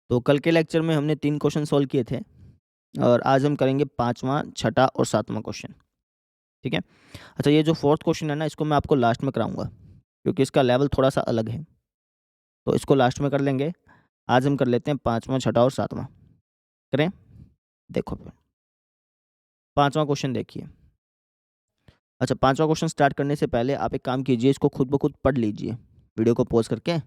तो कल के लेक्चर में हमने 3 क्वेश्चन सॉल्व किए थे और आज हम करेंगे 5वां, छठा और 7वां क्वेश्चन, ठीक है? अच्छा, ये जो 4th क्वेश्चन है ना, इसको मैं आपको लास्ट में कराऊँगा क्योंकि इसका लेवल थोड़ा-सा अलग है, तो इसको लास्ट में कर लेंगे। आज हम कर लेते हैं 5वां, छठा और 7वां। करें? देखो फिर 5वां क्वेश्चन देखिए। अच्छा, 5वां क्वेश्चन स्टार्ट करने से पहले आप एक काम कीजिए, इसको खुद ब खुद पढ़ लीजिए। वीडियो को पॉज़ करके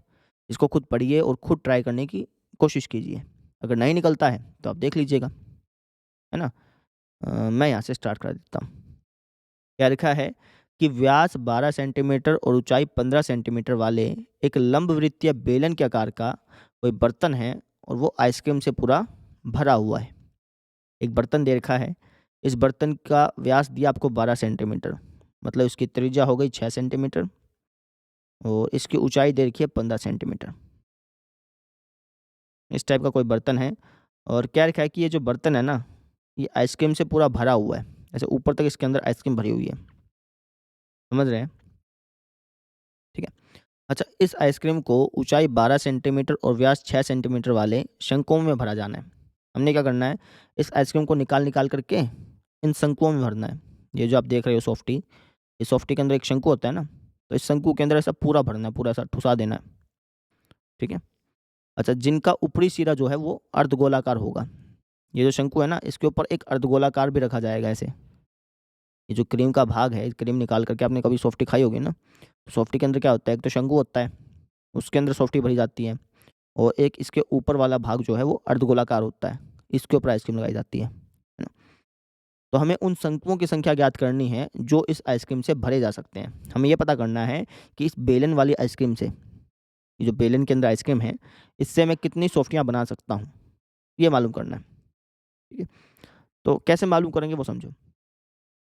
इसको खुद पढ़िए और खुद ट्राई करने की कोशिश कीजिए। अगर नहीं निकलता है, तो आप देख लीजिएगा, है ना? मैं यहाँ से स्टार्ट कर देता हूँ। क्या लिखा है कि व्यास 12 सेंटीमीटर और ऊंचाई 15 सेंटीमीटर वाले एक लंबवृत्तीय बेलन के आकार का कोई बर्तन है और वो आइसक्रीम से पूरा भरा हुआ है। एक बर्तन दे रखा है, इस बर्तन का व्यास दिया आपको 12 सेंटीमीटर, मतलब इसकी त्रिज्या हो गई 6 सेंटीमीटर और इसकी ऊंचाई दे रखी है 15 सेंटीमीटर। इस टाइप का कोई बर्तन है और क्या लिखा है कि ये जो बर्तन है ना, ये आइसक्रीम से पूरा भरा हुआ है। ऐसे ऊपर तक इसके अंदर आइसक्रीम भरी हुई है। समझ रहे हैं? ठीक है। अच्छा, इस आइसक्रीम को ऊंचाई 12 सेंटीमीटर और व्यास 6 सेंटीमीटर वाले शंकुओं में भरा जाना है। हमने क्या करना है, इस आइसक्रीम को निकाल करके इन शंकुओं में भरना है। ये जो आप देख रहे हो सॉफ्टी, इस सॉफ्टी के अंदर एक शंकु होता है ना, तो इस शंकु के अंदर ऐसा पूरा भरना है, पूरा ऐसा ठुसा देना है। ठीक है। अच्छा, जिनका ऊपरी सिरा जो है वो अर्धगोलाकार होगा। ये जो शंकु है ना, इसके ऊपर एक अर्धगोलाकार भी रखा जाएगा ऐसे। ये जो क्रीम का भाग है, क्रीम निकाल करके आपने कभी सॉफ्टी खाई होगी ना, तो सॉफ्टी के अंदर क्या होता है, एक तो शंकु होता है, उसके अंदर सॉफ्टी भरी जाती है और एक इसके ऊपर वाला भाग जो है वो अर्धगोलाकार होता है, इसके ऊपर आइसक्रीम लगाई जाती है ना? तो हमें उन शंकुओं की संख्या ज्ञात करनी है जो इस आइसक्रीम से भरे जा सकते हैं। हमें ये पता करना है कि इस बेलन वाली आइसक्रीम से, ये जो बेलन के अंदर आइसक्रीम है, इससे मैं कितनी सॉफ्टियाँ बना सकता हूँ, ये मालूम करना है। ठीक है? तो कैसे मालूम करेंगे वो समझो।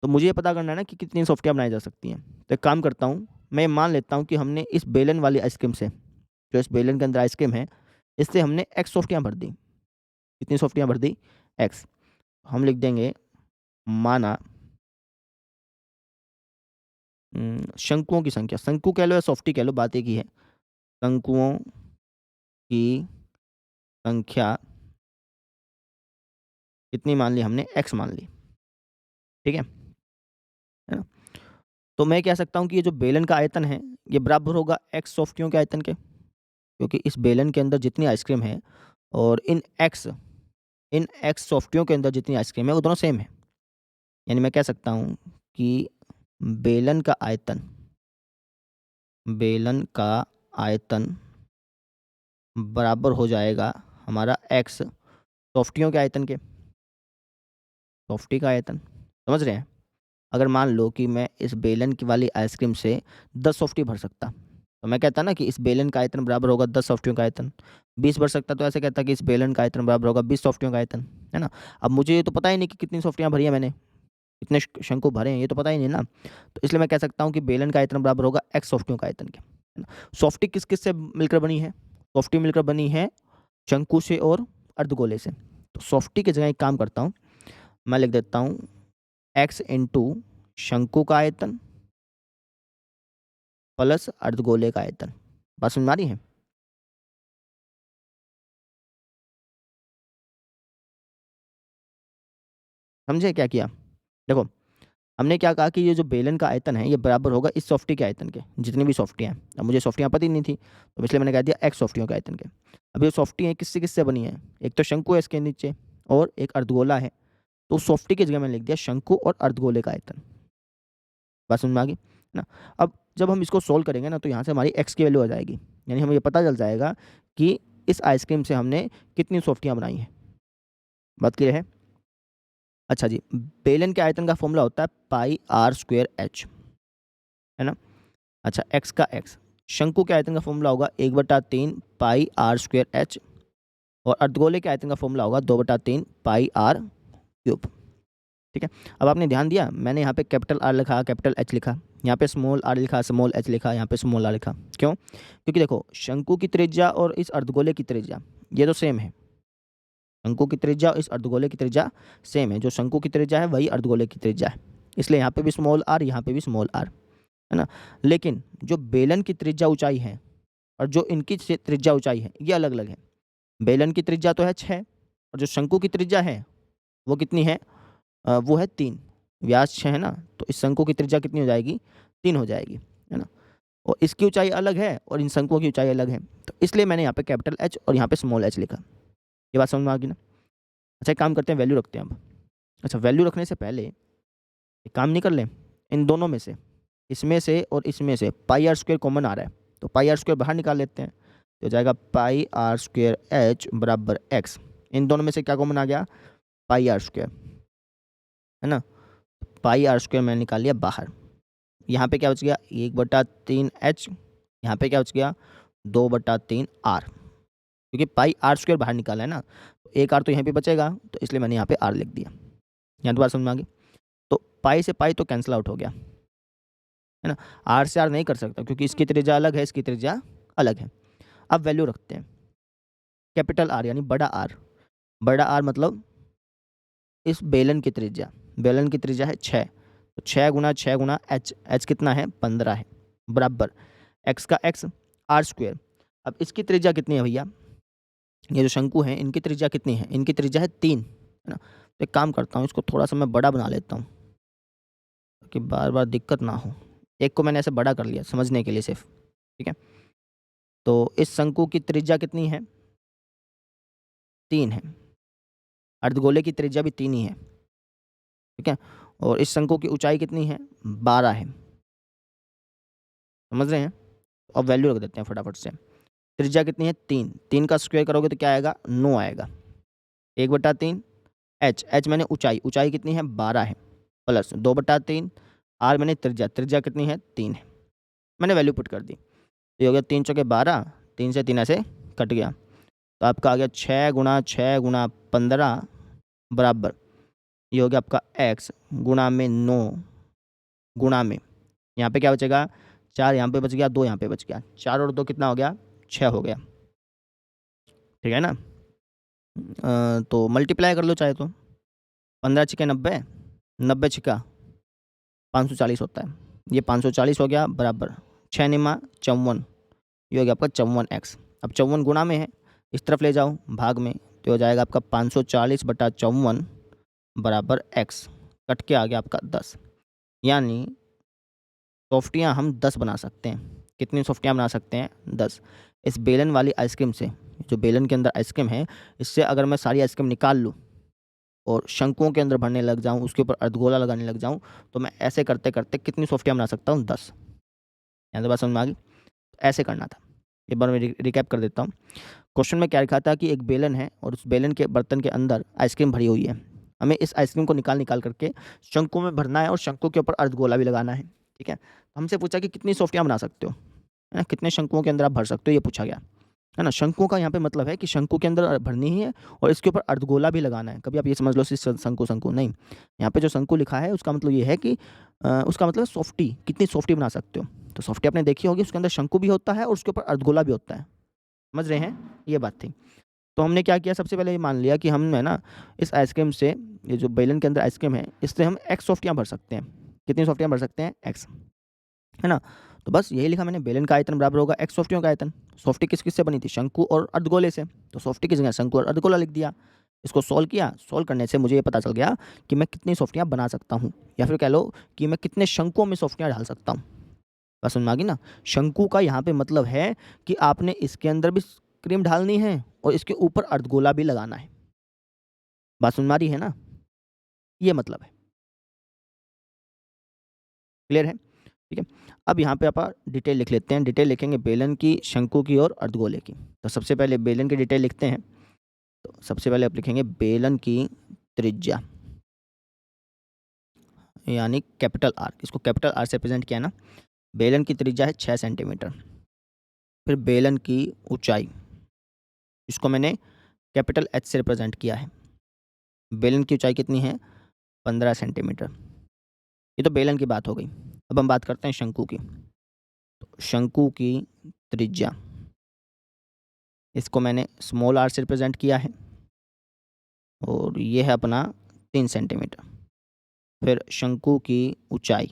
तो मुझे ये पता करना है ना कि कितनी सॉफ्टियाँ बनाई जा सकती हैं। तो एक काम करता हूँ, मैं मान लेता हूँ कि हमने इस बेलन वाली आइसक्रीम से, जो इस बेलन के अंदर आइसक्रीम है, इससे हमने एक्स सॉफ्टियाँ भर दी। कितनी सॉफ्टियाँ भर दी? एक्स। हम लिख देंगे माना शंकुओं की संख्या, शंकु कह लो या सॉफ्टी कह लो, बात एक ही है। शंकुओं की संख्या कितनी मान ली हमने? एक्स मान ली। ठीक है ना? तो मैं कह सकता हूँ कि ये जो बेलन का आयतन है, ये बराबर होगा एक्स सॉफ्टियों के आयतन के, क्योंकि इस बेलन के अंदर जितनी आइसक्रीम है और इन एक्स सॉफ्टियों के अंदर जितनी आइसक्रीम है, वो दोनों सेम है। यानी मैं कह सकता हूँ कि बेलन का आयतन बेलन का आयतन बराबर हो जाएगा हमारा एक्स सॉफ्टियों के आयतन के। सॉफ्टी का आयतन, समझ रहे हैं? अगर मान लो कि मैं इस बेलन की वाली आइसक्रीम से 10 सॉफ्टी भर सकता, तो मैं कहता ना कि इस बेलन का आयतन बराबर होगा 10 सॉफ्टियों का आयतन। 20 भर सकता तो ऐसे कहता कि इस बेलन का आयतन बराबर होगा 20 सॉफ्टियों का आयतन, है ना? अब मुझे ये तो पता ही नहीं कि कितनी सॉफ्टियाँ भरी हैं मैंने, कितने शंकु भरे हैं, ये तो पता ही नहीं ना। तो इसलिए मैं कह सकता हूँ कि बेलन का आयतन बराबर होगा एक्स सॉफ्टियों का आयतन के, है ना? सॉफ्टी किस-किस से मिलकर बनी है? सॉफ्टी मिलकर बनी है शंकु से और अर्धगोले से। तो सॉफ्टी की जगह एक काम करता हूँ, मैं लिख देता हूँ एक्स इंटू शंकु का आयतन प्लस अर्धगोले का आयतन। बात समझ में आ रही है? समझे क्या किया? देखो, हमने क्या कहा कि ये जो बेलन का आयतन है, ये बराबर होगा इस सॉफ्टी के आयतन के, जितनी भी सॉफ्टियाँ हैं। अब मुझे सॉफ्टियाँ पता ही नहीं थी, तो इसलिए मैंने कह दिया एक्स सॉफ्टियों के आयतन के। अब ये सॉफ्टी हैं किससे-किससे बनी हैं? एक तो शंकु है इसके नीचे और एक अर्धगोला है। तो सॉफ्टी की जगह मैंने लिख दिया शंकु और अर्धगोले का आयतन। बात समझ में आ गई? है ना? अब जब हम इसको सोल्व करेंगे ना, तो यहाँ से हमारी एक्स की वैल्यू आ जाएगी। यानी हमें ये पता चल जाएगा कि इस आइसक्रीम से हमने कितनी सॉफ्टियाँ बनाई हैं। बात क्लियर है? अच्छा जी, बेलन के आयतन का फ़ॉर्मूला होता है पाई आर स्क्वायर एच, है ना? अच्छा, एक्स का एक्स। शंकु के आयतन का फ़ॉर्मूला होगा 1/3 पाई आर स्क्वायर एच और अर्धगोले के आयतन का फ़ॉर्मूला होगा 2/3 पाई आर क्यूब। ठीक है? अब आपने ध्यान दिया, मैंने यहाँ पे कैपिटल आर लिखा, कैपिटल एच लिखा, यहाँ पे स्मॉल आर लिखा, स्मॉल एच लिखा, यहाँ पे स्मॉल आर लिखा। क्यों? क्योंकि देखो, शंकु की त्रिज्या और इस अर्धगोले की त्रिज्या, ये तो सेम है। शंकु की त्रिज्या और इस अर्धगोले की त्रिज्या सेम है। जो शंकु की त्रिज्या है, वही अर्धगोले की त्रिज्या है। इसलिए यहाँ पे भी स्मॉल आर, यहाँ पे भी स्मॉल आर, है ना? लेकिन जो बेलन की त्रिज्या ऊँचाई है और जो इनकी त्रिज्या ऊँचाई है, ये अलग-अलग है। बेलन की त्रिज्या तो है 6 और जो शंकु की त्रिज्या है वो कितनी है? वो है 3। व्यास 6 है ना, तो इस शंकु की त्रिज्या कितनी हो जाएगी? 3 हो जाएगी, है ना? और इसकी ऊंचाई अलग है और इन शंकुओं की ऊंचाई अलग है, तो इसलिए मैंने यहाँ पे कैपिटल एच और यहाँ पे स्मॉल एच लिखा। ये बात समझ में आ गई ना? अच्छा, एक काम करते हैं, वैल्यू रखते हैं अब। अच्छा, वैल्यू रखने से पहले एक काम नहीं कर लें, इन दोनों में से, इसमें से और इसमें से पाई आर स्क्वायर कॉमन आ रहा है, तो पाई आर स्क्वायर बाहर निकाल लेते हैं, तो हो जाएगा पाई आर स्क्वायर एच बराबर एक्स। इन दोनों में से क्या कॉमन आ गया? पाई आर स्क्वायर, है ना? पाई आर स्क्वायर मैंने निकाल लिया बाहर। यहाँ पे क्या बच गया? 1/3 एच, यहाँ पे क्या बच गया? 2/3 आर, क्योंकि पाई आर स्क्वायर बाहर निकाला है ना, तो एक आर तो यहाँ पे बचेगा, तो इसलिए मैंने यहाँ पे आर लिख दिया। यहाँ दोबारा समझ में आ गई? तो पाई से पाई तो कैंसिल आउट हो गया, है ना? आर से आर नहीं कर सकता क्योंकि इसकी त्रिज्या अलग है, इसकी त्रिज्या अलग है। अब वैल्यू रखते हैं, कैपिटल आर यानी बड़ा आर। बड़ा आर मतलब इस बेलन की त्रिज्या, बेलन की त्रिज्या है 6, तो 6 गुना एच, एच कितना है? 15 है, बराबर एक्स का एक्स, आर स्क्वायर। अब इसकी त्रिज्या कितनी है भैया? ये जो शंकु हैं इनकी त्रिज्या कितनी है? इनकी त्रिज्या है 3, है ना? तो एक काम करता हूँ, इसको थोड़ा सा मैं बड़ा बना लेता हूँ ताकि बार बार दिक्कत ना हो। एक को मैंने ऐसे बड़ा कर लिया समझने के लिए सिर्फ, ठीक है? तो इस शंकु की त्रिज्या कितनी है? 3 है। अर्धगोले की त्रिज्या भी 3 ही है, ठीक है? और इस शंकु की ऊंचाई कितनी है? 12 है। समझ रहे हैं? अब वैल्यू रख देते हैं फटाफट से। त्रिज्या कितनी है? 3। 3 का स्क्वायर करोगे तो क्या आएगा? 9 आएगा। 1/3 एच, एच मैंने ऊंचाई, ऊंचाई कितनी है? 12 है, प्लस 2/3 आर मैंने त्रिज्या, त्रिज्या कितनी है? 3 है। मैंने वैल्यू पुट कर दी, तो ये हो गया 3 चौके 12, 3 से 3 ऐसे कट गया, तो आपका आ गया 6 × 6 × 15 बराबर, ये हो गया आपका x गुणा में 9 गुणा में, यहाँ पे क्या बचेगा? 4 यहाँ पे बच गया, 2 यहाँ पे बच गया, 4 और 2 कितना हो गया? 6 हो गया, ठीक है ना? तो मल्टीप्लाई कर लो चाहे तो, 15 छिके 90, 90 छिका 540 होता है, ये 540 हो गया बराबर 6 निमा 54, ये हो गया आपका 54x। अब 54 गुणा में है, इस तरफ ले जाओ भाग में, तो हो जाएगा आपका 540/54 बराबर x, कट के आ गया आपका 10। यानी सॉफ्टियाँ हम 10 बना सकते हैं। कितनी सॉफ्टियाँ बना सकते हैं? 10। इस बेलन वाली आइसक्रीम से, जो बेलन के अंदर आइसक्रीम है, इससे अगर मैं सारी आइसक्रीम निकाल लूँ और शंकुओं के अंदर भरने लग जाऊँ, उसके ऊपर अर्धगोला लगाने लग जाऊँ, तो मैं ऐसे करते करते कितनी सॉफ्टियाँ बना सकता हूँ? 10। यहाँ तो बात समझ में आ गई? ऐसे करना था। एक बार मैं रिकैप कर देता हूँ। क्वेश्चन में क्या लिखा था कि एक बेलन है और उस बेलन के बर्तन के अंदर आइसक्रीम भरी हुई है। हमें इस आइसक्रीम को निकाल करके शंकु में भरना है और शंकु के ऊपर अर्धगोला भी लगाना है, ठीक है? तो हमसे पूछा कि कितनी सॉफ्टियाँ बना सकते हो, है ना? कितने शंकुओं के अंदर आप भर सकते हो, ये पूछा गया, है ना? शंकु का यहाँ पे मतलब है कि शंकु के अंदर भरनी ही है और इसके ऊपर अर्धगोला भी लगाना है। कभी आप ये समझ लो सिर्फ शंकु शंकु नहीं, यहाँ पे जो शंकु लिखा है उसका मतलब ये है कि उसका मतलब सॉफ्टी, कितनी सॉफ्टी बना सकते हो। तो सॉफ्टी आपने देखी होगी, उसके अंदर शंकु भी होता है और उसके ऊपर अर्धगोला भी होता है। समझ रहे हैं? ये बात थी। तो हमने क्या किया, सबसे पहले ये मान लिया कि हम है ना इस आइसक्रीम से, ये जो बेलन के अंदर आइसक्रीम है, इससे हम एक्स सॉफ्टियाँ भर सकते हैं। कितनी सॉफ्टियाँ भर सकते हैं? एक्स, है ना? तो बस यही लिखा मैंने, बेलन का आयतन बराबर होगा एक्स सॉफ्टियों का आयतन। सॉफ्टी किस किस से बनी थी? शंकु और अर्धगोले से, तो सॉफ्टी की जगह शंकु और अर्धगोला लिख दिया। इसको सॉल्व किया, सॉल्व करने से मुझे ये पता चल गया कि मैं कितनी सॉफ्टियाँ बना सकता हूँ, या फिर कह लो कि मैं कितने शंकुओं में सॉफ्टियाँ डाल सकता हूँ। बात समझ में आ गई ना? शंकु का यहाँ पे मतलब है कि आपने इसके अंदर भी क्रीम ढालनी है और इसके ऊपर अर्धगोला भी लगाना है। बात समझ में आ रही है ना? ये मतलब है। क्लियर है? ठीक है। अब यहाँ पे आप डिटेल लिख लेते हैं। डिटेल लिखेंगे बेलन की, शंकु की और अर्धगोले की। तो सबसे पहले बेलन की डिटेल लिखते हैं। तो सबसे पहले आप लिखेंगे बेलन की त्रिज्या, यानी कैपिटल आर। इसको कैपिटल आर से रिप्रेजेंट किया ना। बेलन की त्रिज्या है 6 सेंटीमीटर। फिर बेलन की ऊंचाई, इसको मैंने कैपिटल एच से रिप्रेजेंट किया है। बेलन की ऊंचाई कितनी है? 15 सेंटीमीटर। ये तो बेलन की बात हो गई। अब हम बात करते हैं शंकु की। तो शंकु की त्रिज्या, इसको मैंने स्मॉल आर से रिप्रेजेंट किया है और ये है अपना 3 सेंटीमीटर। फिर शंकु की ऊंचाई,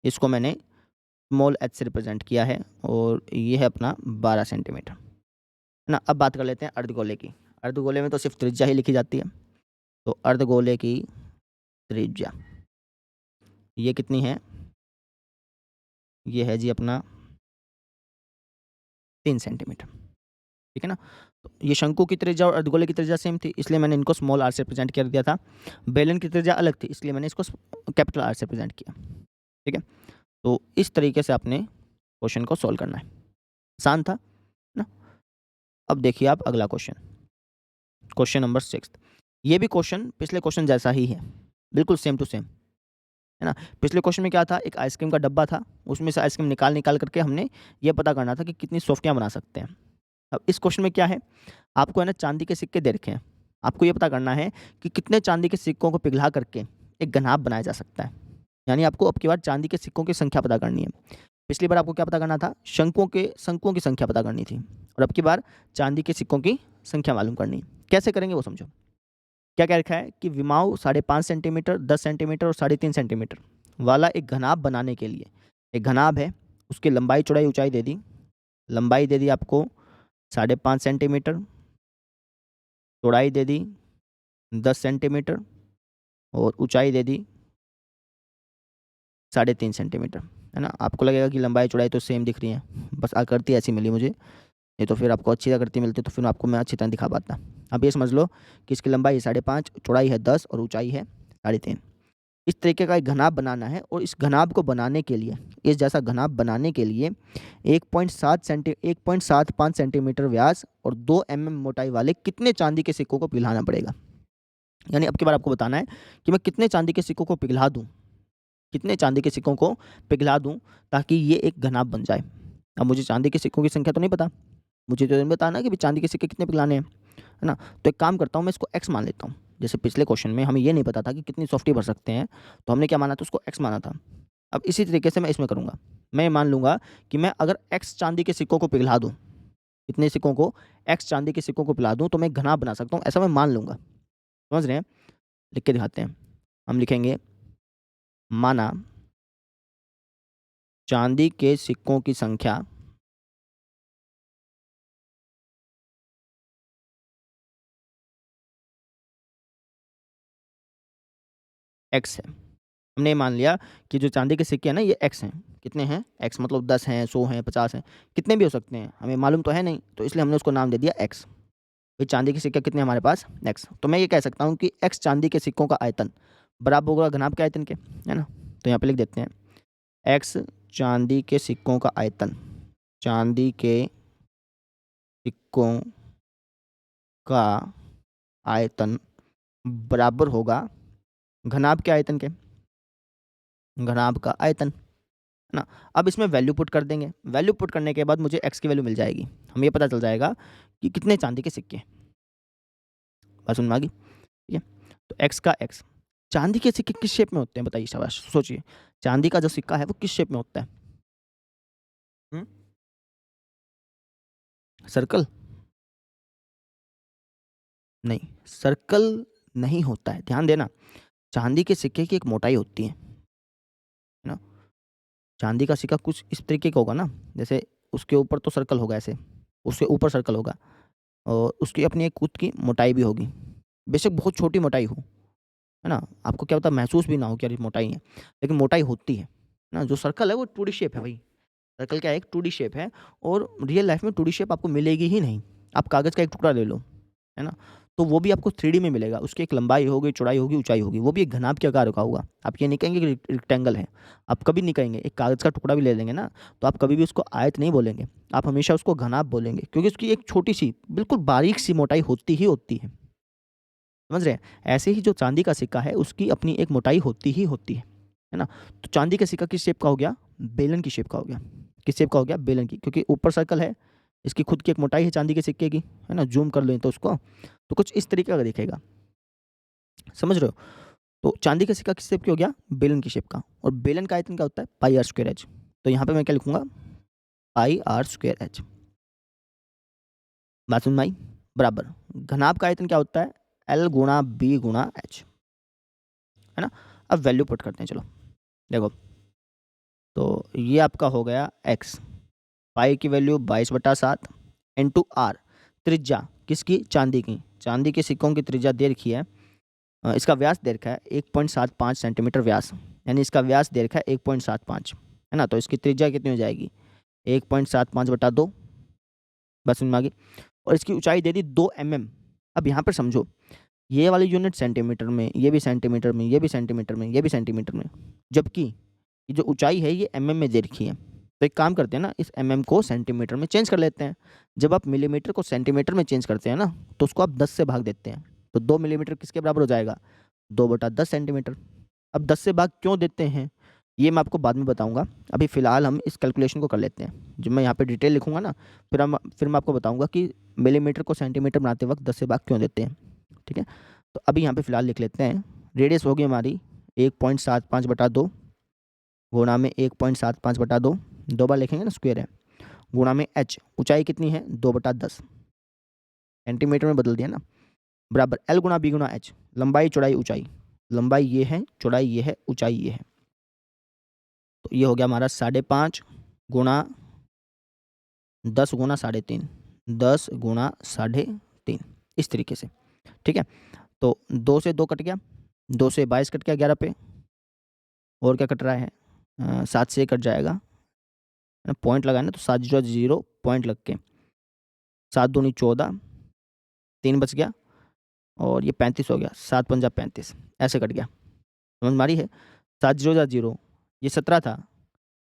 इसको मैंने स्मॉल एच से रिप्रेजेंट किया है और ये है अपना 12 सेंटीमीटर। है ना। अब बात कर लेते हैं अर्धगोले की। अर्धगोले में तो सिर्फ त्रिज्या ही लिखी जाती है। तो अर्धगोले की त्रिज्या ये कितनी है? ये है जी अपना 3 सेंटीमीटर, ठीक है ना। तो ये शंकु की त्रिज्या और अर्धगोले की त्रिज्या सेम थी, इसलिए मैंने इनको स्मॉल आर से रिप्रेजेंट कर दिया था। बेलन की त्रिज्या अलग थी, इसलिए मैंने इसको कैपिटल आर से रिप्रेजेंट किया, ठीक है। तो इस तरीके से आपने क्वेश्चन को सॉल्व करना है। आसान था ना। अब देखिए आप अगला क्वेश्चन, क्वेश्चन नंबर 6। ये भी क्वेश्चन पिछले क्वेश्चन जैसा ही है, बिल्कुल सेम टू सेम, है ना। पिछले क्वेश्चन में क्या था, एक आइसक्रीम का डब्बा था, उसमें से आइसक्रीम निकाल निकाल करके हमने ये पता करना था कि कितनी सॉफ्टियाँ बना सकते हैं। अब इस क्वेश्चन में क्या है, आपको है ना चांदी के सिक्के दे रखे हैं, आपको ये पता करना है कि कितने चांदी के सिक्कों को पिघला करके एक घनाभ बनाया जा सकता है। यानी आपको अब की बार चांदी के सिक्कों की संख्या पता करनी है। पिछली बार आपको क्या पता करना था, शंकुओं की संख्या पता करनी थी, और अब की बार चांदी के सिक्कों की संख्या मालूम करनी है। कैसे करेंगे वो समझो। क्या कह रखा है कि विमाओ 5.5 सेंटीमीटर, 10 सेंटीमीटर और 3.5 सेंटीमीटर वाला एक घनाभ बनाने के लिए, एक घनाभ है, उसकी लंबाई चौड़ाई ऊंचाई दे दी। लंबाई दे दी आपको 5.5 सेंटीमीटर, चौड़ाई दे दी 10 सेंटीमीटर और ऊंचाई दे दी 3.5 सेंटीमीटर, है ना। आपको लगेगा कि लंबाई चौड़ाई तो सेम दिख रही है, बस आकृति ऐसी मिली मुझे, नहीं तो फिर आपको अच्छी आकृति मिलती तो फिर आपको मैं अच्छी तरह दिखा पाता। अब ये समझ लो कि इसकी लंबाई 5.5, चौड़ाई है 10 और ऊंचाई है 3.5। इस तरीके का एक घनाभ बनाना है, और इस घनाभ को बनाने के लिए, इस जैसा घनाभ बनाने के लिए 1.75 सेंटीमीटर व्यास और 2 mm मोटाई वाले कितने चांदी के सिक्कों को पिघलाना पड़ेगा। यानी अब की बार आपको बताना है कि मैं कितने चांदी के सिक्कों को पिघला दूं, कितने चांदी के सिक्कों को पिघला दूं ताकि ये एक घनाभ बन जाए। अब मुझे चांदी के सिक्कों की संख्या तो नहीं पता, मुझे तो बताना कि चांदी के सिक्के कितने पिघलाने हैं, है ना। तो एक काम करता हूँ, मैं इसको एक्स मान लेता हूँ। जैसे पिछले क्वेश्चन में हमें ये नहीं पता था कि कितनी सॉफ्टी भर सकते हैं, तो हमने क्या माना था, उसको एक्स माना था। अब इसी तरीके से मैं इसमें करूँगा, मैं मान लूँगा कि मैं अगर एक्स चांदी के सिक्कों को पिघला दूँ, कितने सिक्कों को, एक्स चांदी के सिक्कों को पिघला दूँ तो मैं एक घनाभ बना सकता हूँ, ऐसा मैं मान लूँगा। समझ रहे हैं। लिख के दिखाते हैं। हम लिखेंगे माना चांदी के सिक्कों की संख्या एक्स है। हमने ये मान लिया कि जो चांदी के सिक्के हैं ना ये एक्स हैं। कितने हैं, एक्स मतलब 10 हैं, 100 हैं, 50 हैं, कितने भी हो सकते हैं, हमें मालूम तो है नहीं, तो इसलिए हमने उसको नाम दे दिया एक्स। भाई चांदी के सिक्के कितने हमारे पास, एक्स। तो मैं ये कह सकता हूँ कि एक्स चांदी के सिक्कों का आयतन बराबर होगा घनाभ के आयतन के, है ना। तो यहाँ पे लिख देते हैं एक्स चांदी के सिक्कों का आयतन, चांदी के सिक्कों का आयतन बराबर होगा घनाभ के आयतन के, घनाभ का आयतन, है ना। अब इसमें वैल्यू पुट कर देंगे, वैल्यू पुट करने के बाद मुझे एक्स की वैल्यू मिल जाएगी, हमें ये पता चल जाएगा कि कितने चांदी के सिक्के। बात समझ में आ गई, ठीक है। तो एक्स का एक्स, चांदी के सिक्के किस शेप में होते हैं बताइए, शाबाश सोचिए, चांदी का जो सिक्का है वो किस शेप में होता है। सर्कल नहीं, सर्कल नहीं होता है, ध्यान देना। चांदी के सिक्के की एक मोटाई होती है ना। चांदी का सिक्का कुछ इस तरीके का होगा ना, जैसे उसके ऊपर तो सर्कल होगा ऐसे, उसके ऊपर सर्कल होगा, और उसकी अपनी एक खुद की मोटाई भी होगी, बेशक बहुत छोटी मोटाई हो, है ना। आपको क्या पता महसूस भी ना हो कि यार ये मोटाई है, लेकिन मोटाई होती है ना। जो सर्कल है वो 2D शेप है भाई, सर्कल क्या है, एक 2D शेप है, और रियल लाइफ में 2D शेप आपको मिलेगी ही नहीं। आप कागज़ का एक टुकड़ा ले लो, है ना, तो वो भी आपको 3D में मिलेगा, उसकी एक लंबाई होगी, चौड़ाई होगी, ऊंचाई होगी, वो भी एक घनाभ के आकार का होगा। आप ये नहीं कहेंगे कि रेक्टेंगल है, आप कभी नहीं कहेंगे। एक कागज़ का टुकड़ा भी ले लेंगे ना, तो आप कभी भी उसको आयत नहीं बोलेंगे, आप हमेशा उसको घनाभ बोलेंगे, क्योंकि उसकी एक छोटी सी बिल्कुल बारीक सी मोटाई होती ही होती है। समझ रहे हैं। ऐसे ही जो चांदी का सिक्का है उसकी अपनी एक मोटाई होती ही होती है ना। तो चांदी का सिक्का किस शेप का हो गया, बेलन की शेप का हो गया। किस शेप का हो गया, बेलन की, क्योंकि ऊपर सर्कल है, इसकी खुद की एक मोटाई है चांदी के सिक्के की, है ना। जूम कर लें तो उसको, तो कुछ इस तरीके का दिखेगा, समझ रहे हो। तो चांदी का सिक्का किस शेप की हो गया, बेलन की शेप का, और बेलन का आयतन क्या होता है, पाई आर स्क्वायर एच। तो यहाँ पे मैं क्या लिखूंगा, पाई आर स्क्वायर एच। बात सुन भाई, बराबर घनाभ का आयतन क्या होता है, एल गुणा बी गुणा एच, है ना। अब वैल्यू पुट करते हैं, चलो देखो। तो ये आपका हो गया एक्स, पाई की वैल्यू 22/7 इंटू आर, त्रिज्या किसकी? चांदी की। चांदी के सिक्कों की त्रिज्या दे रखी है, इसका व्यास दे रखा है 1.75 सेंटीमीटर व्यास, यानी इसका व्यास दे रखा है 1.75, है ना। तो इसकी त्रिज्या कितनी हो जाएगी? 1.75/2, बस समझ में आ गई। और इसकी ऊंचाई दे दी 2 mm। अब यहाँ पर समझो, ये वाली यूनिट सेंटीमीटर में, ये भी सेंटीमीटर में, ये भी सेंटीमीटर में, ये भी सेंटीमीटर में, जबकि ये जो ऊंचाई है ये mm में दे रखी है। तो एक काम करते हैं ना, इस mm को सेंटीमीटर में चेंज कर लेते हैं। जब आप मिलीमीटर को सेंटीमीटर में चेंज करते हैं ना, तो उसको आप 10 से भाग देते हैं, तो 2 मिलीमीटर किसके बराबर हो जाएगा? 2/10 सेंटीमीटर। अब 10 से भाग क्यों देते हैं ये मैं आपको बाद में बताऊंगा। अभी फ़िलहाल हम इस कैलकुलेशन को कर लेते हैं। जब मैं यहाँ पे डिटेल लिखूंगा ना, फिर मैं आपको बताऊंगा कि मिलीमीटर को सेंटीमीटर बनाते वक्त 10 से भाग क्यों देते हैं, ठीक है। तो अभी यहाँ पे फ़िलहाल लिख लेते हैं। रेडियस होगी हमारी 1.75/2 गुणा में 1.75/2, 2 बार लिखेंगे ना, स्क्वायर है, गुणा में h, ऊंचाई कितनी है? 2/10, सेंटीमीटर में बदल दिया ना, बराबर l गुणा b गुणा h, लंबाई चौड़ाई ऊंचाई, लंबाई ये है, चौड़ाई ये है, ऊंचाई ये है। तो ये हो गया हमारा 5.5 गुणा 10 गुणा 3.5, 10 गुणा 3.5, इस तरीके से, ठीक है। तो 2 से 2 कट गया, 2 से 22 कट गया 11 पे, और क्या कट रहा है? 7 से कट जाएगा, पॉइंट लगाए ना, तो 7 0 पॉइंट लग के 7 दूनी 14, 3 बच गया, और ये 35 हो गया, 7 पंजा 35, ऐसे कट गया। समझ मारी है? 7 0 0, ये 17 था,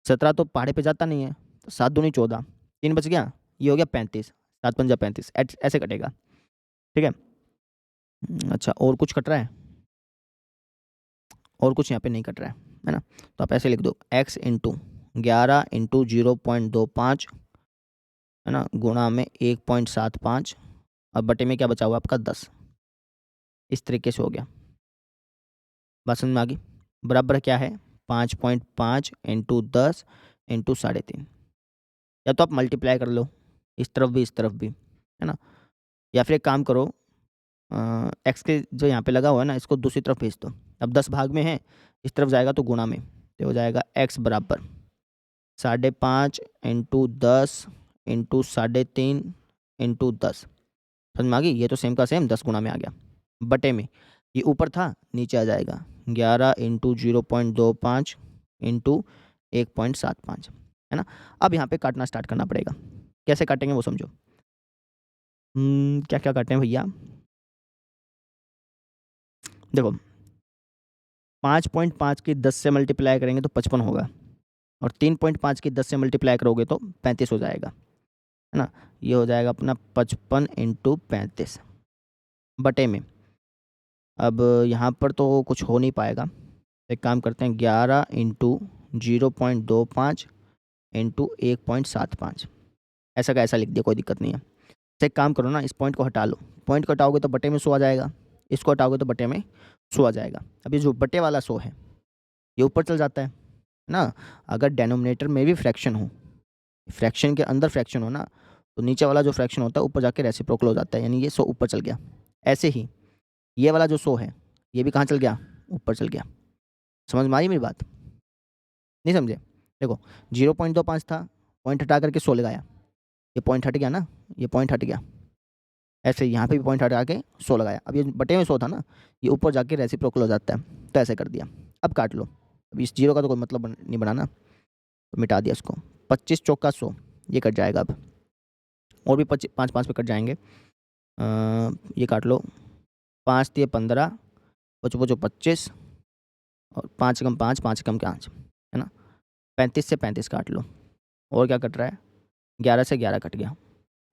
17 तो पहाड़े पे जाता नहीं है, तो 7 दूनी 14, 3 बच गया, ये हो गया 35, 7 पंजा 35, ऐसे कटेगा, ठीक है। अच्छा, और कुछ कट रहा है? और कुछ यहाँ पे नहीं कट रहा है ना, तो आप ऐसे लिख दो, x इंटू 11 इंटू 0.25, है ना, गुणा में 1.75, और बटे में क्या बचा हुआ आपका? 10। इस तरीके से हो गया, बात समझ में आ गई। बराबर क्या है? 5.5 इंटू 10 इंटू 3.5, या तो आप मल्टीप्लाई कर लो, इस तरफ भी इस तरफ भी, है ना, या फिर एक काम करो, एक्स के जो यहाँ पे लगा हुआ है ना, इसको दूसरी तरफ भेज दो। अब 10 भाग में है, इस तरफ जाएगा तो गुणा में, तो हो जाएगा x बराबर 5.5 इंटू 10 इंटू 3.5 इंटू 10, समझ में आ गई। ये तो सेम का सेम 10 गुणा में आ गया, बटे में ये ऊपर था, नीचे आ जाएगा 11 इंटू 0.25 इंटू 1.75, है ना। अब यहाँ पे काटना स्टार्ट करना पड़ेगा। कैसे काटेंगे वो समझो। क्या क्या काटें भैया? देखो, 5.5 की 10 से मल्टीप्लाई करेंगे तो 55 होगा, और 3.5 की 10 से मल्टीप्लाई करोगे तो 35 हो जाएगा, है ना। ये हो जाएगा अपना 55 इंटू 35, बटे में, अब यहाँ पर तो कुछ हो नहीं पाएगा, एक काम करते हैं, 11 इंटू 0.25 इंटू 1.75, ऐसा का ऐसा लिख दिया, कोई दिक्कत नहीं है। तो एक काम करो ना, इस पॉइंट को हटा लो, पॉइंट को हटाओगे तो बटे में 100 आ जाएगा, इसको हटाओगे तो बटे में 100 आ जाएगा। अब ये जो बटे वाला 100 है, ये ऊपर चल जाता है ना। अगर डेनोमिनेटर में भी फ्रैक्शन हो, फ्रैक्शन के अंदर फ्रैक्शन हो ना, तो नीचे वाला जो फ्रैक्शन होता है ऊपर जाके रेसिप्रोकल हो जाता है, यानी ये 100 ऊपर चल गया। ऐसे ही ये वाला जो 100 है, ये भी कहाँ चल गया? ऊपर चल गया। समझ में आई मेरी बात? नहीं समझे? देखो, 0.25 था, पॉइंट हटा करके 100 लगाया, ये पॉइंट हट गया ना, ये पॉइंट हट गया। ऐसे यहाँ पे भी पॉइंट हटा के 100 लगाया, अब ये बटे में 100 था ना, ये ऊपर जाके रेसिप्रोकल हो जाता है, तो ऐसे कर दिया। अब काट लो, अब इस जीरो का तो कोई मतलब नहीं बनाना, तो मिटा दिया इसको। 25 चौका 100, ये कट जाएगा। अब और भी 5 5 पे कट जाएंगे, ये काट लो, 5 दिए 15, 5 5 25, और 5 कम 5, 5 कम 5, है ना। 35 से 35 काट लो, और क्या कट रहा है? 11 से 11 कट गया,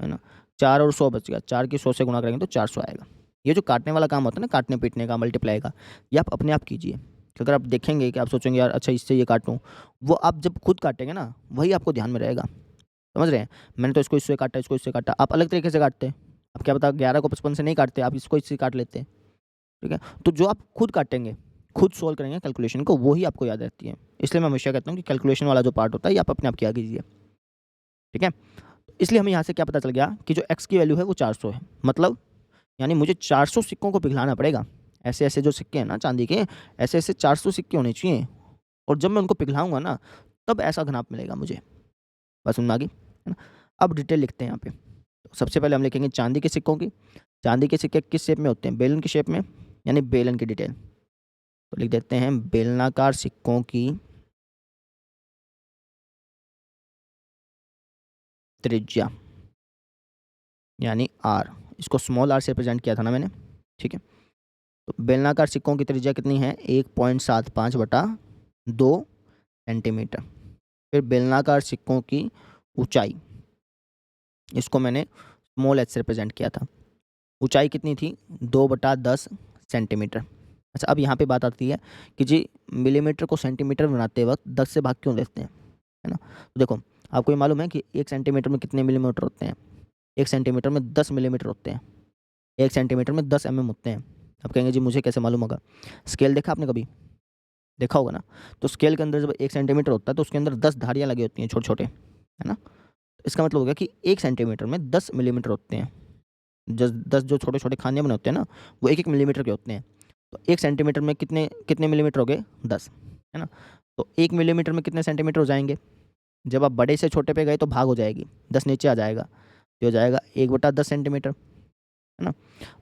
है ना। 4 और 100 बच गया, 4 की 100 से गुणा करेंगे तो 400 आएगा। ये जो काटने वाला काम होता है ना, काटने पीटने का, मल्टीप्लाई का, ये आप अपने आप कीजिए। कि अगर आप देखेंगे कि आप सोचेंगे यार अच्छा इससे ये काटूँ, वो आप जब खुद काटेंगे ना, वही आपको ध्यान में रहेगा। समझ रहे हैं? मैंने तो इसको इससे काटा, इसको इससे काटा, आप अलग तरीके से काटते हैं। अब क्या पता 11 को 55 से नहीं काटते, आप इसको इससे काट लेते हैं, ठीक है। तो जो आप खुद काटेंगे, खुद सोल्व करेंगे कैलकुलेशन को, वही आपको याद रहती है। इसलिए मैं हमेशा कहता हूँ कि कैलकुलेशन वाला जो पार्ट होता है ये आप अपने आप किया कीजिए, ठीक है। इसलिए हमें यहाँ से क्या पता चल गया कि जो x की वैल्यू है वो 400 है, मतलब यानी मुझे 400 सिक्कों को पिघलाना पड़ेगा। ऐसे ऐसे जो सिक्के हैं ना चांदी के, ऐसे ऐसे 400 सिक्के होने चाहिए, और जब मैं उनको पिघलाऊंगा ना, तब ऐसा घनाप मिलेगा मुझे। बस समझ में आ गई, है ना। अब डिटेल लिखते हैं यहाँ पे, सबसे पहले हम लिखेंगे चांदी के सिक्कों की। चांदी के सिक्के किस शेप में होते हैं? बेलन की शेप में, यानी बेलन की डिटेल। तो लिख देते हैं बेलनाकार सिक्कों की त्रिज्या, यानी आर। इसको स्मॉल आर से रिप्रेजेंट किया था ना मैंने, ठीक है। तो बेलनाकार सिक्कों की त्रिज्या कितनी है? 1.75/2 सेंटीमीटर। फिर बेलनाकार सिक्कों की ऊंचाई, इसको मैंने स्मॉल एच से रिप्रेजेंट किया था। ऊंचाई कितनी थी? 2/10 सेंटीमीटर। अच्छा, अब यहाँ पे बात आती है कि जी मिलीमीटर को सेंटीमीटर बनाते वक्त 10 से भाग क्यों देते हैं, है ना। तो देखो, आपको ये मालूम है कि 1 सेंटीमीटर में कितने मिलीमीटर होते हैं? 1 सेंटीमीटर में 10 मिलीमीटर होते हैं। 1 सेंटीमीटर में 10 होते हैं। आप कहेंगे जी मुझे कैसे मालूम होगा? स्केल देखा आपने कभी? देखा होगा ना। तो स्केल के अंदर जब 1 सेंटीमीटर होता है तो उसके अंदर 10 धारियाँ लगी होती हैं, छोटे छोटे, है ना। तो इसका मतलब हो गया कि 1 सेंटीमीटर में 10 मिलीमीटर होते हैं। 10 जो छोटे छोटे खाने बने होते हैं ना, वो 1 मिलीमीटर के होते हैं। तो 1 सेंटीमीटर में कितने कितने मिलीमीटर हो गए? 10, है ना। तो 1 मिलीमीटर में कितने सेंटीमीटर हो जाएंगे? जब आप बड़े से छोटे पे गए तो भाग हो जाएगी, 10 नीचे आ जाएगा, तो हो जाएगा 1/10 सेंटीमीटर, है ना।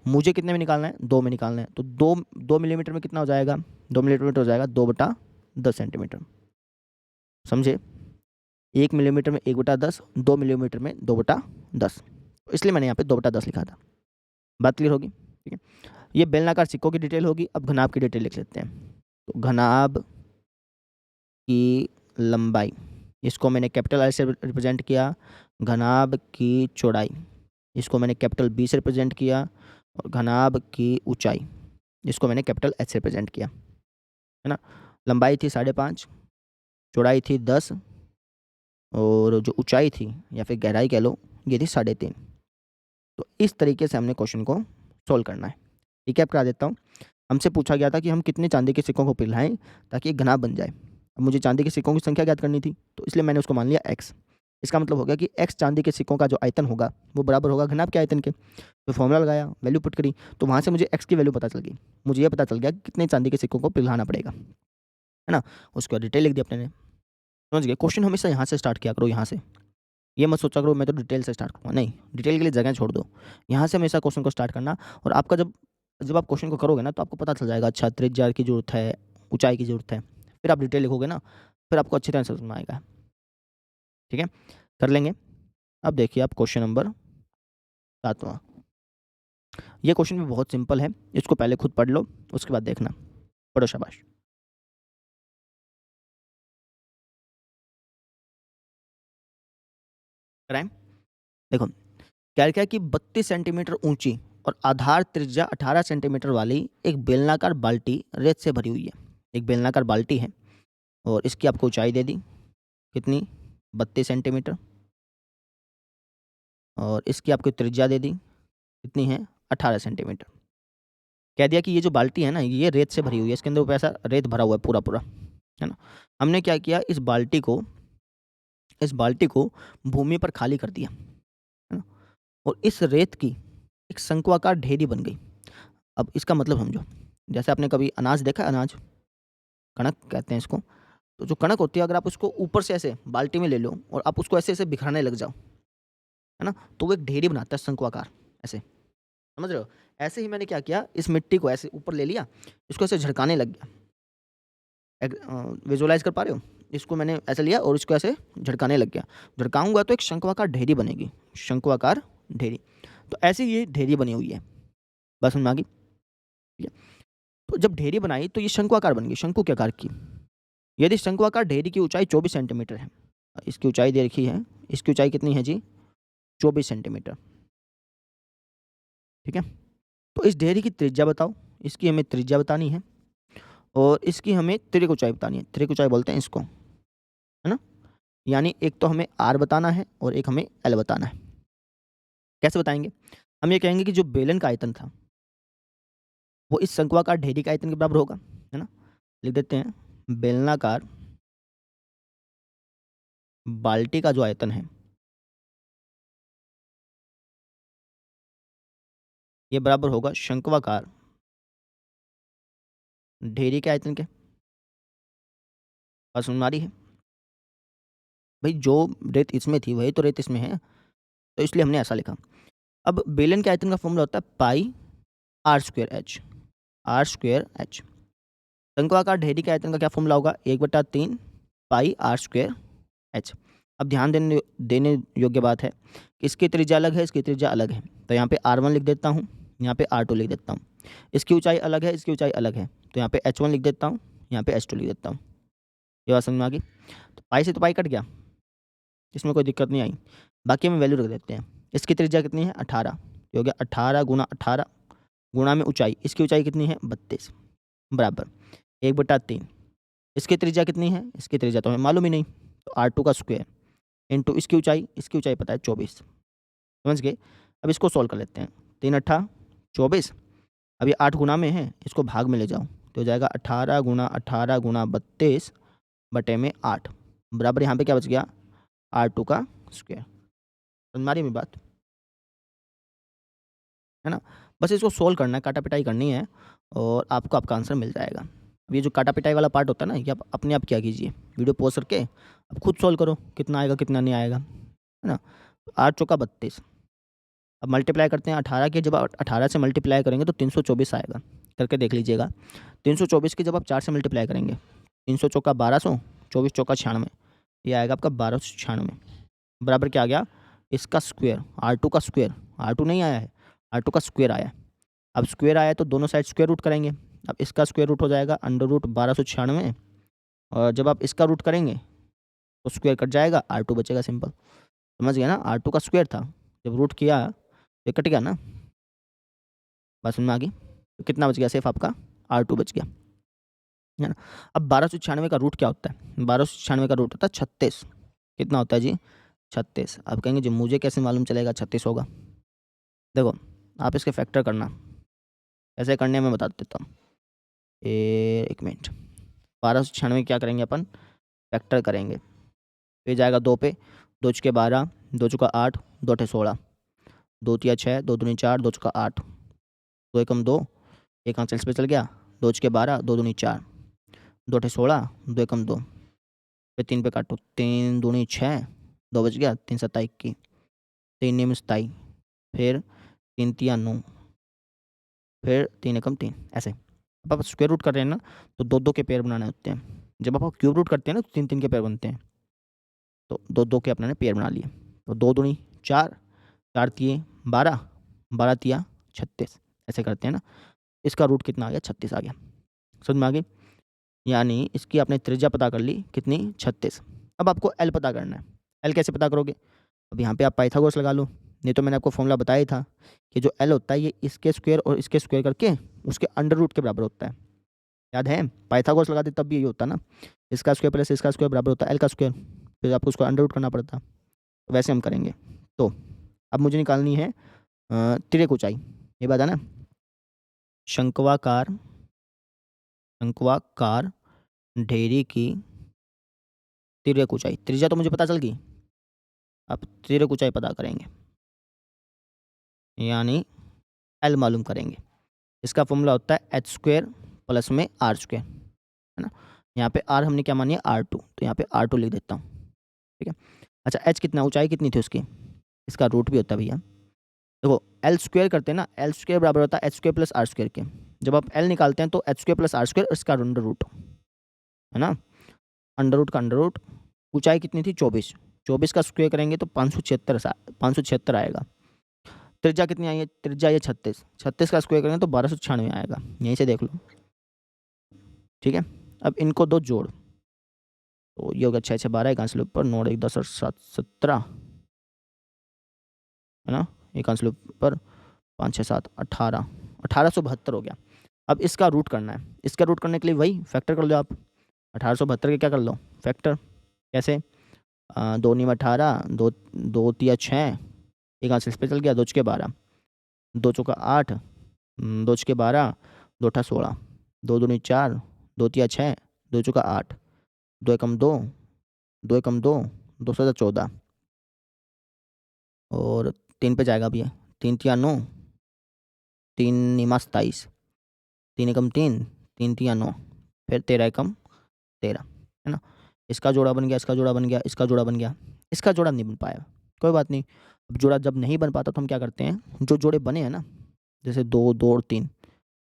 मुझे कितने में निकालना है? 2 में निकालना है। तो 2 मिलीमीटर में कितना हो जाएगा? 2 मिलीमीटर हो जाएगा 2/10 सेंटीमीटर, समझे। 1 मिलीमीटर में 1/10, 2 मिलीमीटर में 2/10, तो इसलिए मैंने यहाँ पे 2/10 लिखा था। बात क्लियर होगी, ठीक है। ये बेलनाकार सिक्कों की डिटेल होगी। अब घनाभ की डिटेल लिख लेते हैं। तो घनाभ की लंबाई, इसको मैंने कैपिटल आई से रिप्रेजेंट किया। घनाभ की चौड़ाई, इसको मैंने कैपिटल बी से रिप्रेजेंट किया। और घनाभ की ऊंचाई, इसको मैंने कैपिटल एच से रिप्रेजेंट किया, है ना। लंबाई थी 5.5, चौड़ाई थी 10, और जो ऊंचाई थी या फिर गहराई कह लो, ये थी 3.5। तो इस तरीके से हमने क्वेश्चन को सोल्व करना है। रिकैप करा देता हूँ। हमसे पूछा गया था कि हम कितने चांदी के सिक्कों को पिघलाएं ताकि एक घनाभ बन जाए। अब मुझे चांदी के सिक्कों की संख्या ज्ञात करनी थी, तो इसलिए मैंने उसको मान लिया x। इसका मतलब हो गया कि x चांदी के सिक्कों का जो आयतन होगा वो बराबर होगा घनाभ के आयतन के। तो फॉर्मूला लगाया, वैल्यू पुट करी, तो वहाँ से मुझे x की वैल्यू पता चल गई। मुझे ये पता चल गया कि कितने चांदी के सिक्कों को पिघलाना पड़ेगा, है ना। उसके बाद डिटेल लिख दी अपने ने, समझ गए। क्वेश्चन हमेशा यहाँ से स्टार्ट किया करो, यहाँ से। ये मत सोचा करो मैं तो डिटेल से स्टार्ट करूँगा, नहीं, डिटेल के लिए जगह छोड़ दो। यहाँ से हमेशा क्वेश्चन को स्टार्ट करना। और आपका जब जब आप क्वेश्चन को करोगे ना, तो आपको पता चल जाएगा, अच्छा त्रिज्या की ज़रूरत है, ऊंचाई की ज़रूरत है। फिर आप डिटेल लिखोगे ना, फिर आपको अच्छी तरह से समझ में आएगा, ठीक है। कर लेंगे। अब देखिए आप क्वेश्चन नंबर 7वां। ये क्वेश्चन भी बहुत सिंपल है, इसको पहले खुद पढ़ लो, उसके बाद देखना। पढ़ो, शाबाश। कराएं। देखो, क्या लिखा है कि 32 सेंटीमीटर ऊंची और आधार त्रिज्या 18 सेंटीमीटर वाली एक बेलनाकार बाल्टी रेत से भरी हुई है। एक बेलनाकार बाल्टी है और इसकी आपको ऊंचाई दे दी, कितनी? 32 सेंटीमीटर। और इसकी आपको त्रिज्या दे दी, कितनी है? 18 सेंटीमीटर। कह दिया कि ये जो बाल्टी है ना, ये रेत से भरी हुई है, इसके अंदर ऐसा रेत भरा हुआ है पूरा पूरा, है ना। हमने क्या किया, इस बाल्टी को भूमि पर खाली कर दिया, है ना। और इस रेत की एक शंक्वाकार ढेरी बन गई। अब इसका मतलब समझो, जैसे आपने कभी अनाज देखा है, अनाज, कणक कहते हैं इसको। तो जो कणक होती है, अगर आप उसको ऊपर से ऐसे बाल्टी में ले लो और आप उसको ऐसे ऐसे बिखराने लग जाओ, है ना, तो वो एक ढेरी बनाता है शंक्वाकार, ऐसे, समझ रहे हो। ऐसे ही मैंने क्या किया, इस मिट्टी को ऐसे ऊपर ले लिया, इसको ऐसे झड़काने लग गया। विजुअलाइज कर पा रहे हो? इसको मैंने ऐसे लिया और इसको ऐसे झड़काने लग गया। झड़काऊंगा तो एक शंक्वाकार ढेरी बनेगी, शंक्वाकार ढेरी। तो ऐसे ये ढेरी बनी हुई है, बस समझ में आ गई, ठीक है। तो जब ढेरी बनाई तो ये शंक्वाकार बन गई, शंकु के आकार की। यदि शंक्वाकार ढेरी की ऊंचाई 24 सेंटीमीटर है, इसकी ऊंचाई दे रखी है, इसकी ऊंचाई कितनी है जी? 24 सेंटीमीटर, ठीक है। तो इस ढेरी की त्रिज्या बताओ, इसकी हमें त्रिज्या बतानी है। और इसकी हमें त्रिक ऊंचाई बतानी है, त्रिक ऊंचाई बोलते हैं इसको, है ना। यानी एक तो हमें आर बताना है और एक हमें एल बताना है। कैसे बताएंगे? हम ये कहेंगे कि जो बेलन का आयतन था वो इस शंक्वाकार ढेरी के आयतन के बराबर होगा, है ना। लिख देते हैं, बेलनाकार बाल्टी का जो आयतन है ये बराबर होगा शंक्वाकार ढेरी के आयतन के। बात समझ में आ रही है? भाई जो रेत इसमें थी वही तो रेत इसमें है। तो इसलिए हमने ऐसा लिखा। अब बेलन के आयतन का फॉर्मूला होता है pi R square H, R square H. शंक्वाकार ढेरी के आयतन का क्या फॉर्मूला होगा, 1/3 पाई आर स्क्वायर एच। अब ध्यान देने देने योग्य बात है कि इसकी त्रिज्या अलग है, इसकी त्रिज्या अलग है, तो यहाँ पे R1 लिख देता हूँ, यहाँ पे R2 लिख देता हूँ। इसकी ऊंचाई अलग है, इसकी ऊंचाई अलग है, तो यहाँ पे H1 लिख देता हूँ, यहाँ पे H2 लिख देता हूँ। ये बात समझ में आ गई। तो पाई से तो पाई कट गया, इसमें कोई दिक्कत नहीं आई। बाकी हम वैल्यू रख देते हैं। इसकी त्रिज्या कितनी है, 18, ये हो गया 18 गुना 18 गुणा में ऊंचाई, इसकी ऊंचाई कितनी है 32 बराबर 1/3। इसकी त्रिज्या कितनी है, इसकी त्रिज्या तो हमें मालूम ही नहीं, तो R2 का स्क्वायर इंटू इसकी ऊंचाई पता है 24। समझ गए। अब इसको सॉल्व कर लेते हैं। 3 8 24। अब ये 8 गुना में है, इसको भाग में ले जाओ तो हो जाएगा 18 गुना 32 बटे में 8 बराबर यहाँ पे क्या बच गया, R2 का स्क्वायर। समझ में आ रही मेरी बात, है ना। बस इसको सोल्व करना है, काटा पिटाई करनी है और आपको आपका आंसर मिल जाएगा। अब ये जो काटा पिटाई वाला पार्ट होता है ना, ये आप अपने आप क्या कीजिए, वीडियो पॉज करके अब खुद सोल्व करो, कितना आएगा कितना नहीं आएगा, है ना। 8 चौका 32। अब मल्टीप्लाई करते हैं 18 के, जब आप 18 से मल्टीप्लाई करेंगे तो 324 आएगा, करके देख लीजिएगा। 324 की जब आप 4 से मल्टीप्लाई करेंगे, 300 चौका 1200, 24 चौका 96, ये आएगा आपका 1296 बराबर क्या आ गया, इसका स्क्वायर, R2 का स्क्वायर, R2 नहीं आया है, R2 का स्क्वायर आया है। अब स्क्वायर आया तो दोनों साइड स्क्वायर रूट करेंगे। अब इसका स्क्वायर रूट हो जाएगा √1296 और जब आप इसका रूट करेंगे तो स्क्वायर कट जाएगा, R2 बचेगा सिंपल। समझ गया ना, R2 का स्क्वायर था, जब रूट किया तो कट गया ना, बात समझ में आ गई। तो कितना बच गया, सिर्फ आपका R2 बच गया, है ना। अब 1296 का रूट क्या होता है, 1296 का रूट होता है 36। कितना होता है जी, 36। आप कहेंगे जी मुझे कैसे मालूम चलेगा 36 होगा। देखो आप इसके फैक्टर करना, कैसे करने में बता देता हूँ। एक मिनट, 1296 क्या करेंगे अपन, फैक्टर करेंगे। फिर जाएगा 2 पे, 2 चुके 12, 2 चुका 8, 2 अठे 16, 2 तिया 6, 2 दूनी 4, 2 चुका 8, 2 एकम 2, एक आंसर इस पे चल गया, 2 चुके 12, 2 दूनी 4, 2 अठे 16, 2 एकम 2, फिर 3 पे काटो, 3 दूनी 6, 2 बच गया, 3 सत्ता 21, 3 नियम 27, फिर 3 तिया 9, फिर 3 एकम 3, ऐसे। अब आप स्क्वायर रूट कर रहे हैं ना, तो 2-2 के पेयर बनाने होते हैं। जब आप क्यूब रूट करते हैं ना, तो 3-3 के पेयर बनते हैं, तो 2-2 के अपने ने पेयर बना लिए। तो 2 दूनी 4, 4 तिये 12, 12 तिया 36, ऐसे करते हैं ना। इसका रूट कितना आ गया, 36 आ गया। समझ में आ गई। यानी इसकी आपने त्रिज्या पता कर ली कितनी, 36। अब आपको एल पता करना है। एल कैसे पता करोगे, अब यहाँ पे आप पाइथागोरस लगा लो, नहीं तो मैंने आपको फॉर्मूला बताया ही था कि जो एल होता है ये इसके स्क्वायर और इसके स्क्वायर करके उसके अंडर रूट के बराबर होता है। याद है, पाइथागोरस लगाते तब भी यही होता ना, इसका स्क्वायर प्लस इसका स्क्वायर बराबर होता है एल का स्क्वायर, फिर आपको उसको अंडर रूट करना पड़ता। तो वैसे हम करेंगे। तो अब मुझे निकालनी है तिर्यक ऊंचाई, ये बात है ना। शंक्वाकार ढेरी की तिर्यक ऊंचाई, त्रिज्या तो मुझे पता चल गई, अब तिर्यक ऊंचाई पता करेंगे, यानी एल मालूम करेंगे। इसका फॉर्मूला होता है एच स्क्वायर प्लस में आर स्क्वायर, है ना। यहाँ पे आर हमने क्या मानी है, R2, तो यहाँ पे R2 लिख देता हूँ, ठीक है। अच्छा एच कितना, ऊंचाई कितनी थी उसकी, इसका रूट भी होता है भैया। देखो एल स्क्वायर करते हैं ना, एल स्क्वायर बराबर होता है H square plus R square के। जब आप एल निकालते हैं तो H square plus R square, इसका अंडर रूट, है ना, अंडर रूट का अंडर रूट। ऊंचाई कितनी थी 24, 24 का स्क्वायर करेंगे तो 576 आएगा। त्रिज्या कितनी आई है, त्रिज्या ये 36, 36 का स्क्वायर करेंगे तो 1296 आएगा, यहीं से देख लो, ठीक है। अब इनको दो जोड़, तो ये होगा 6 6 12, एक आंसर ऊपर 9 1 10 और 7 17, है ना, एक आंसर ऊपर 5 6 7 18, 1872 हो गया। अब इसका रूट करना है, इसका रूट करने के लिए वही फैक्टर कर लो आप, 1872 के क्या कर लो फैक्टर, कैसे, 2 नीम 18, 2 2 तिया 6, एक आंसर इस पे चल गया, 2 चुके 12, 2 चौका 8, 2 चुके 12, 2 अठा 16, 2 दूनी 4, 2 तिया 6, 2 चौका 8, 2 एकम 2, 2 एकम 2, 2 सता 14 और 3 पे जाएगा अब ये, 3 तिया 9, 3 निमा 27, 3 एकम 3, 3 तिया 9, फिर 13 एकम 13, है ना। इसका जोड़ा बन गया, इसका जोड़ा बन गया, इसका जोड़ा बन गया, इसका जोड़ा नहीं बन पाया, कोई बात नहीं। अब जोड़ा जब नहीं बन पाता तो हम क्या करते हैं, जो जोड़े बने हैं ना, जैसे 2, 2 और 3,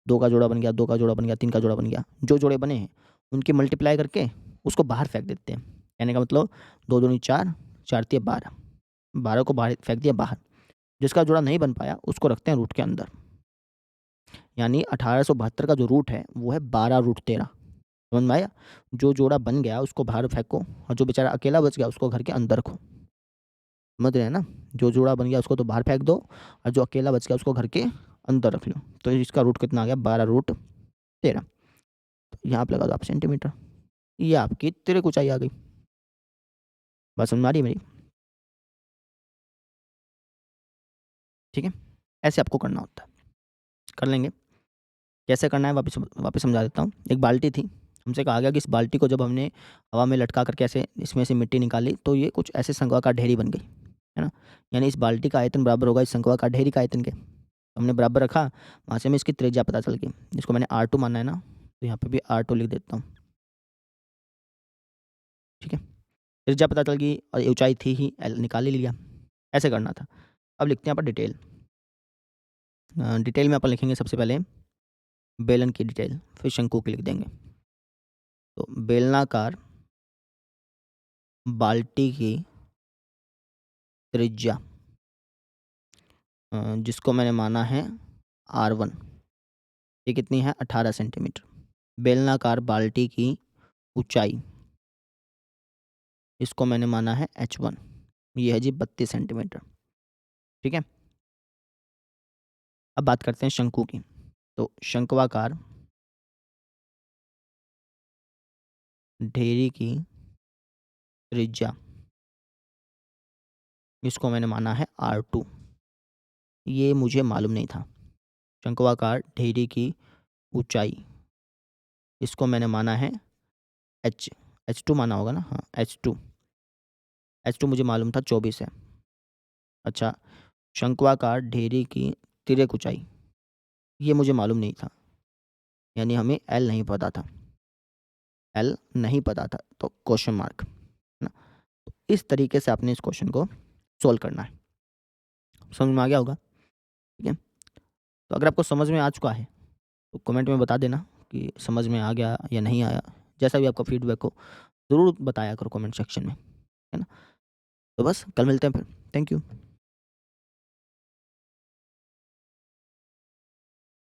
2 का जोड़ा बन गया, 2 का जोड़ा बन गया, 3 का जोड़ा बन गया, जो जोड़े बने हैं उनकी मल्टीप्लाई करके उसको बाहर फेंक देते हैं। कहने का मतलब 2 दूनी 4, 4 तिया 12, 12 को बाहर फेंक दिया बाहर। जिसका जोड़ा नहीं बन पाया उसको रखते हैं रूट के अंदर। यानी 1872 का जो रूट है वो है 12√13। समझ में आया? जो जोड़ा बन गया उसको बाहर फेंको और जो बेचारा अकेला बच गया उसको घर के अंदर रखो। समझ रहे हैं ना? जो जोड़ा बन गया उसको तो बाहर फेंक दो और जो अकेला बच गया उसको घर के अंदर रख लो। तो इसका रूट कितना आ गया? 12√13। तो यहाँ पे लगा दो आप सेंटीमीटर। ये आपकी तिर्यक ऊंचाई आ गई। बात समझ में आ रही है मेरी? ठीक है, ऐसे आपको करना होता है। कर लेंगे। कैसे करना है वापस समझा देता हूँ। एक बाल्टी थी, हमसे कहा गया कि इस बाल्टी को जब हमने हवा में लटका करके ऐसे इसमें से मिट्टी निकाली तो ये कुछ ऐसे शंक्वाकार ढेरी बन गई, है ना? यानी इस बाल्टी का आयतन बराबर होगा इस शंक्वाकार ढेरी का आयतन के। हमने बराबर रखा, वहाँ से हमें इसकी त्रिज्या पता चल गई, जिसको मैंने R2 माना है ना, तो यहाँ पे भी R2 लिख देता हूँ। ठीक है, त्रिज्या पता चल गई और ऊंचाई थी ही, L निकाल ही लिया। ऐसे करना था। अब लिखते हैं यहाँ पर डिटेल। डिटेल में अपन लिखेंगे सबसे पहले बेलन की डिटेल, फिर शंकु की लिख देंगे। तो बेलनाकार बाल्टी की त्रिज्या, जिसको मैंने माना है R1, ये कितनी है? 18 सेंटीमीटर। बेलनाकार बाल्टी की ऊंचाई, इसको मैंने माना है H1, ये है जी 32 सेंटीमीटर। ठीक है, अब बात करते हैं शंकु की। तो शंक्वाकार ढेरी की त्रिज्या, इसको मैंने माना है R2, ये मुझे मालूम नहीं था। शंक्वाकार ढेरी की ऊंचाई, इसको मैंने माना है H2 माना होगा ना? हाँ, H2 मुझे मालूम था 24 है। अच्छा, शंक्वाकार ढेरी की तिर्यक ऊंचाई, ये मुझे मालूम नहीं था, यानी हमें L नहीं पता था। L नहीं पता था तो क्वेश्चन मार्क, है ना? तो इस तरीके से आपने इस क्वेश्चन को सोल्व करना है। समझ में आ गया होगा? ठीक है, तो अगर आपको समझ में आ चुका है तो कमेंट में बता देना कि समझ में आ गया या नहीं आया। जैसा भी आपका फीडबैक हो ज़रूर बताया करो कमेंट सेक्शन में, है ना? तो बस कल मिलते हैं फिर। Thank you.